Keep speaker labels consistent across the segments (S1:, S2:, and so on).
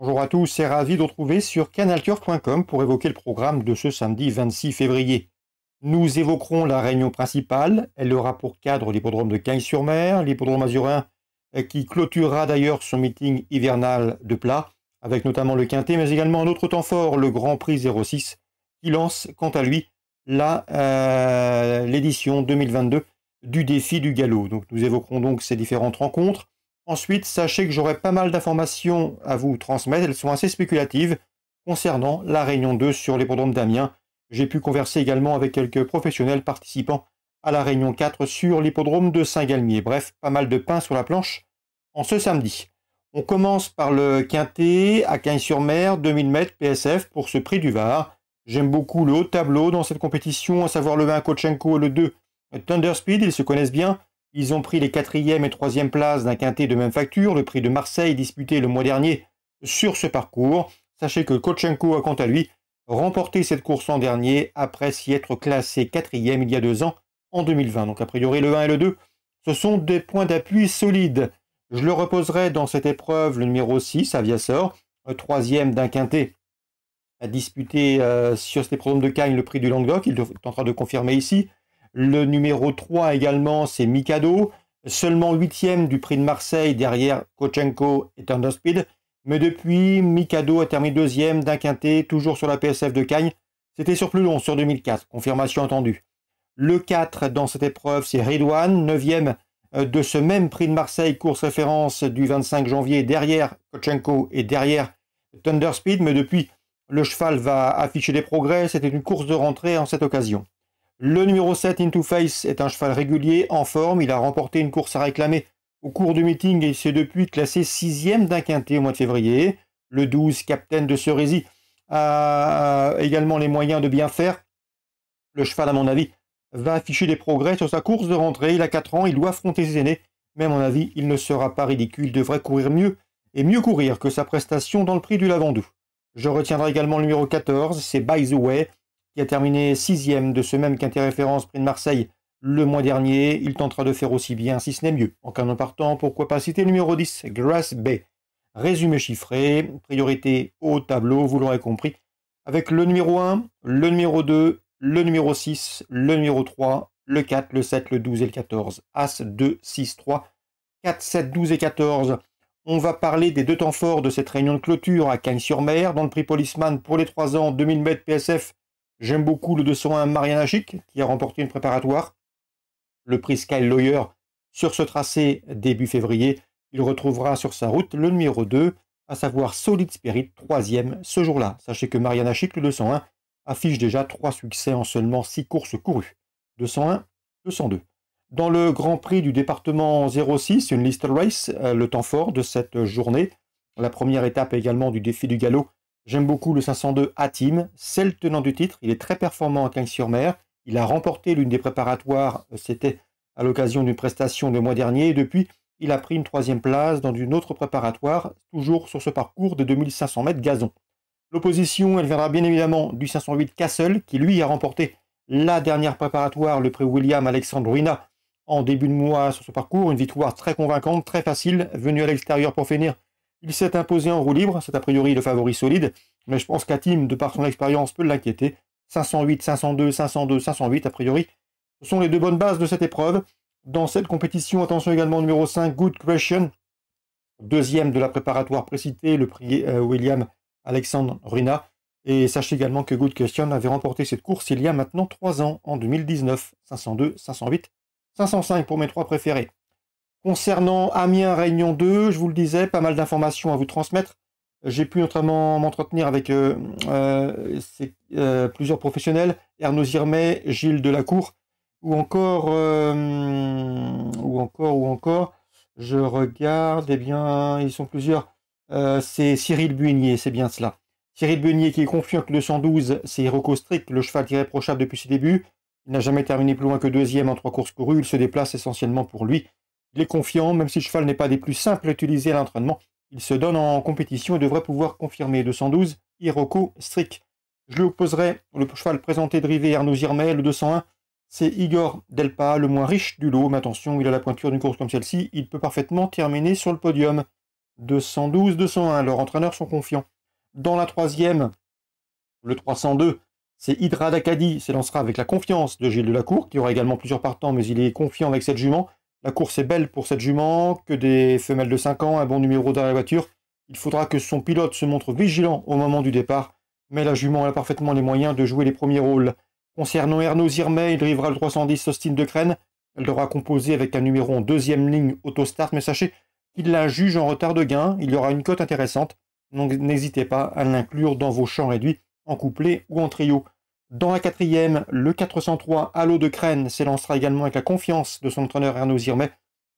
S1: Bonjour à tous et ravi de vous retrouver sur canalturf.com pour évoquer le programme de ce samedi 26 février. Nous évoquerons la réunion principale. Elle aura pour cadre l'hippodrome de Cagnes-sur-Mer, l'hippodrome azurin qui clôturera d'ailleurs son meeting hivernal de plat, avec notamment le Quintet, mais également un autre temps fort, le Grand Prix 06, qui lance quant à lui l'édition 2022 du défi du galop. Donc nous évoquerons donc ces différentes rencontres. Ensuite, sachez que j'aurai pas mal d'informations à vous transmettre. Elles sont assez spéculatives concernant la Réunion 2 sur l'hippodrome d'Amiens. J'ai pu converser également avec quelques professionnels participants à la Réunion 4 sur l'hippodrome de Saint-Galmier. Bref, pas mal de pain sur la planche en ce samedi. On commence par le Quintet à Cagnes-sur-Mer, 2000 mètres PSF pour ce prix du Var. J'aime beaucoup le haut tableau dans cette compétition, à savoir le 1 Kochenko et le 2 Thunderspeed. Ils se connaissent bien. Ils ont pris les 4e et 3e places d'un quintet de même facture, le prix de Marseille disputé le mois dernier sur ce parcours. Sachez que Kochenko a quant à lui remporté cette course l'an dernier après s'y être classé 4e il y a 2 ans en 2020. Donc a priori le 1 et le 2, ce sont des points d'appui solides. Je le reposerai dans cette épreuve le numéro 6, Aviasor, 3e d'un quintet à disputer sur cet hippodrome de Cagnes le prix du Languedoc. Il tentera de confirmer ici. Le numéro 3 également, c'est Mikado, seulement 8e du prix de Marseille derrière Kochenko et Thunderspeed. Mais depuis, Mikado a terminé 2e d'un quintet, toujours sur la PSF de Cagnes. C'était sur plus long, sur 2004, confirmation entendue. Le 4 dans cette épreuve, c'est Redouane, 9e de ce même prix de Marseille, course référence du 25 janvier, derrière Kochenko et derrière Thunderspeed. Mais depuis, le cheval va afficher des progrès. C'était une course de rentrée en cette occasion. Le numéro 7, Into Face, est un cheval régulier, en forme. Il a remporté une course à réclamer au cours du meeting et s'est depuis classé 6e d'un quintet au mois de février. Le 12, Captain de Cerisy, a également les moyens de bien faire. Le cheval, à mon avis, va afficher des progrès sur sa course de rentrée. Il a 4 ans, il doit affronter ses aînés. Mais à mon avis, il ne sera pas ridicule. Il devrait courir mieux et mieux courir que sa prestation dans le prix du Lavandou. Je retiendrai également le numéro 14, c'est By the Way, qui a terminé 6e de ce même quintet référence prix de Marseille le mois dernier. Il tentera de faire aussi bien, si ce n'est mieux. En cas de partant, pourquoi pas citer le numéro 10, Grass Bay. Résumé chiffré, priorité au tableau, vous l'aurez compris, avec le numéro 1, le numéro 2, le numéro 6, le numéro 3, le 4, le 7, le 12 et le 14. As 2, 6, 3, 4, 7, 12 et 14. On va parler des 2 temps forts de cette réunion de clôture à Cagnes-sur-Mer, dans le prix Policeman pour les 3 ans, 2000 mètres PSF. J'aime beaucoup le 201 Mariana Chic, qui a remporté une préparatoire. Le prix Sky Lawyer sur ce tracé début février. Il retrouvera sur sa route le numéro 2, à savoir Solid Spirit, 3e ce jour-là. Sachez que Mariana Chic, le 201, affiche déjà 3 succès en seulement 6 courses courues. 201, 202. Dans le Grand Prix du département 06, une list race, le temps fort de cette journée. La première étape également du défi du galop. J'aime beaucoup le 502 A-Team, c'est le tenant du titre, il est très performant à Cagnes-sur-Mer, il a remporté l'une des préparatoires, c'était à l'occasion d'une prestation le mois dernier, et depuis, il a pris une 3e place dans une autre préparatoire, toujours sur ce parcours de 2500 mètres gazon. L'opposition, elle viendra bien évidemment du 508 Castle, qui lui a remporté la dernière préparatoire, le prix William Alexandre Ruina, en début de mois sur ce parcours, une victoire très convaincante, très facile, venue à l'extérieur pour finir. Il s'est imposé en roue libre, c'est a priori le favori solide, mais je pense qu'Atim, de par son expérience, peut l'inquiéter. 508, 502, 502, 508, a priori, ce sont les 2 bonnes bases de cette épreuve. Dans cette compétition, attention également au numéro 5, Good Question, 2e de la préparatoire précitée, le prix William Alexandre Ruina. Et sachez également que Good Question avait remporté cette course il y a maintenant 3 ans, en 2019. 502, 508, 505 pour mes 3 préférés. Concernant Amiens Réunion 2, je vous le disais, pas mal d'informations à vous transmettre. J'ai pu notamment m'entretenir avec plusieurs professionnels, Ernaud Zirmet, Gilles Delacour, ou encore, je regarde, eh bien, ils sont plusieurs, c'est Cyril Buigné, c'est bien cela. Cyril Buigné qui est confiant que le 112, c'est Hiroko Strick, le cheval irréprochable depuis ses débuts. Il n'a jamais terminé plus loin que 2e en 3 courses courues, il se déplace essentiellement pour lui. Il est confiant, même si le cheval n'est pas des plus simples à utiliser à l'entraînement. Il se donne en compétition et devrait pouvoir confirmer. 212, Hiroko Strick. Je lui opposerai le cheval présenté de Rivet Arnaud Girmay, le 201. C'est Igor Delpa, le moins riche du lot. Mais attention, il a la pointure d'une course comme celle-ci. Il peut parfaitement terminer sur le podium. 212, 201. Leurs entraîneurs sont confiants. Dans la troisième, le 302, c'est Hydra d'Acadie, s'élancera avec la confiance de Gilles Delacour, qui aura également plusieurs partants, mais il est confiant avec cette jument. La course est belle pour cette jument, que des femelles de 5 ans, un bon numéro dans la voiture. Il faudra que son pilote se montre vigilant au moment du départ, mais la jument a parfaitement les moyens de jouer les premiers rôles. Concernant Ernaud Zirmet, il drivera le 310 Austin de Crène. Elle devra composer avec un numéro en deuxième ligne Autostart, mais sachez qu'il la juge en retard de gain. Il y aura une cote intéressante, donc n'hésitez pas à l'inclure dans vos champs réduits, en couplet ou en trio. Dans la quatrième, le 403 Halo de Crène s'élancera également avec la confiance de son entraîneur Ernaud Zirmet.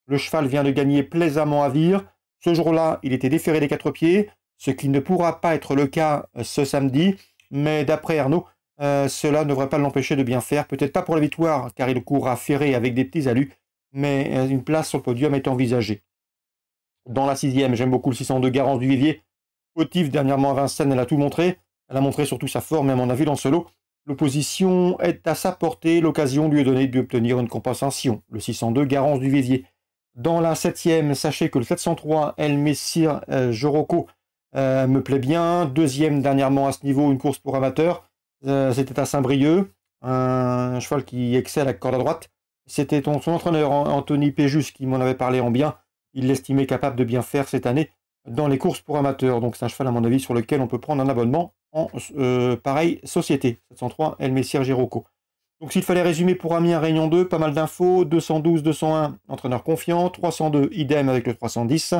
S1: Le cheval vient de gagner plaisamment à Vire. Ce jour-là, il était déféré des 4 pieds, ce qui ne pourra pas être le cas ce samedi, mais d'après Ernaud, cela ne devrait pas l'empêcher de bien faire. Peut-être pas pour la victoire, car il courra ferré avec des petits alus, mais une place sur le podium est envisagée. Dans la sixième, j'aime beaucoup le 602 Garance du Vivier. Fautif dernièrement à Vincennes, elle a tout montré. Elle a montré surtout sa forme, et à mon avis, dans ce lot, l'opposition est à sa portée. L'occasion lui est donnée d'obtenir une compensation. Le 602 Garance du Vivier. Dans la septième, sachez que le 703 El Messire Joroko me plaît bien. Deuxième dernièrement à ce niveau, une course pour amateurs. C'était à Saint-Brieuc, un cheval qui excelle à corde à droite. C'était son entraîneur Anthony Péjus qui m'en avait parlé en bien. Il l'estimait capable de bien faire cette année dans les courses pour amateurs. Donc c'est un cheval à mon avis sur lequel on peut prendre un abonnement en pareille société. 703 El Messire Girocco. Donc s'il fallait résumer pour Amiens Réunion 2, pas mal d'infos. 212, 201, entraîneur confiant. 302, idem avec le 310.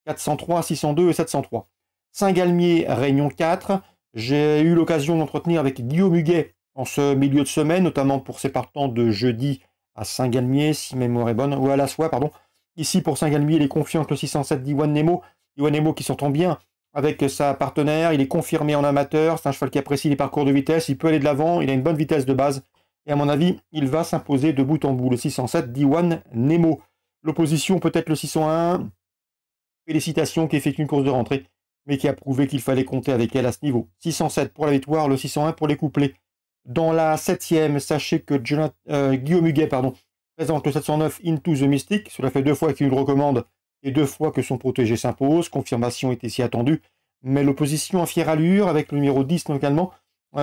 S1: 403, 602 et 703. Saint-Galmier Réunion 4. J'ai eu l'occasion d'entretenir avec Guillaume Huguet en ce milieu de semaine, notamment pour ses partants de jeudi à Saint-Galmier, si ma mémoire est bonne, ou à la soie, pardon. Ici, pour Saint-Galmier, il est confiant avec le 607 d'Iwan Nemo. Iwan Nemo qui s'entend bien avec sa partenaire, il est confirmé en amateur, c'est un cheval qui apprécie les parcours de vitesse, il peut aller de l'avant, il a une bonne vitesse de base, et à mon avis, il va s'imposer de bout en bout, le 607 d'Iwan Nemo. L'opposition peut-être le 601, félicitations, qui effectue une course de rentrée, mais qui a prouvé qu'il fallait compter avec elle à ce niveau. 607 pour la victoire, le 601 pour les couplets. Dans la septième, sachez que Guillaume Huguet présente le 709 Into the Mystic. Cela fait 2 fois qu'il le recommande et 2 fois que son protégé s'impose. Confirmation était si attendue. Mais l'opposition à fière allure avec le numéro 10 localement,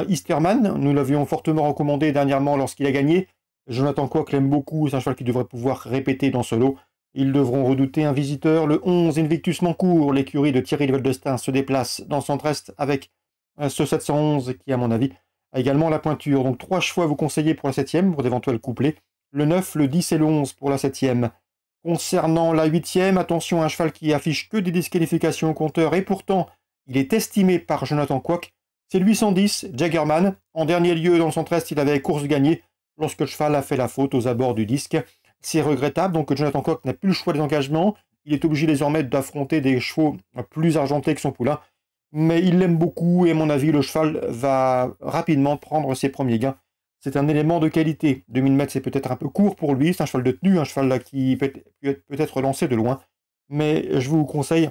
S1: Easterman. Nous l'avions fortement recommandé dernièrement lorsqu'il a gagné. Jonathan Coq l'aime beaucoup. C'est un cheval qui devrait pouvoir répéter dans ce lot. Ils devront redouter un visiteur. Le 11, Invictus Mancourt, l'écurie de Thierry Veldestin, se déplace dans Centre-Est avec ce 711 qui, à mon avis, a également la pointure. Donc 3 chevaux à vous conseiller pour la 7e, pour d'éventuels couplets. Le 9, le 10 et le 11 pour la 7e. Concernant la 8e, attention à un cheval qui affiche que des disqualifications au compteur et pourtant, il est estimé par Jonathan Coq. C'est le 810, Jaggerman. En dernier lieu, dans le Centre-Est, il avait course gagnée lorsque le cheval a fait la faute aux abords du disque. C'est regrettable, donc Jonathan Coq n'a plus le choix des engagements. Il est obligé désormais d'affronter des chevaux plus argentés que son poulain. Mais il l'aime beaucoup et à mon avis, le cheval va rapidement prendre ses premiers gains. C'est un élément de qualité. 2000 mètres, c'est peut-être un peu court pour lui. C'est un cheval de tenue, un cheval là qui peut être lancé de loin. Mais je vous conseille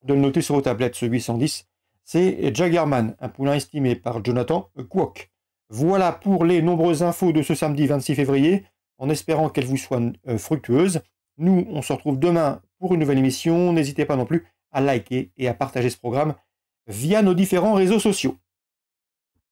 S1: de le noter sur vos tablettes, ce 810. C'est Jaggerman, un poulain estimé par Jonathan Coq. Voilà pour les nombreuses infos de ce samedi 26 février. En espérant qu'elles vous soient fructueuses. Nous, on se retrouve demain pour une nouvelle émission. N'hésitez pas non plus à liker et à partager ce programme via nos différents réseaux sociaux.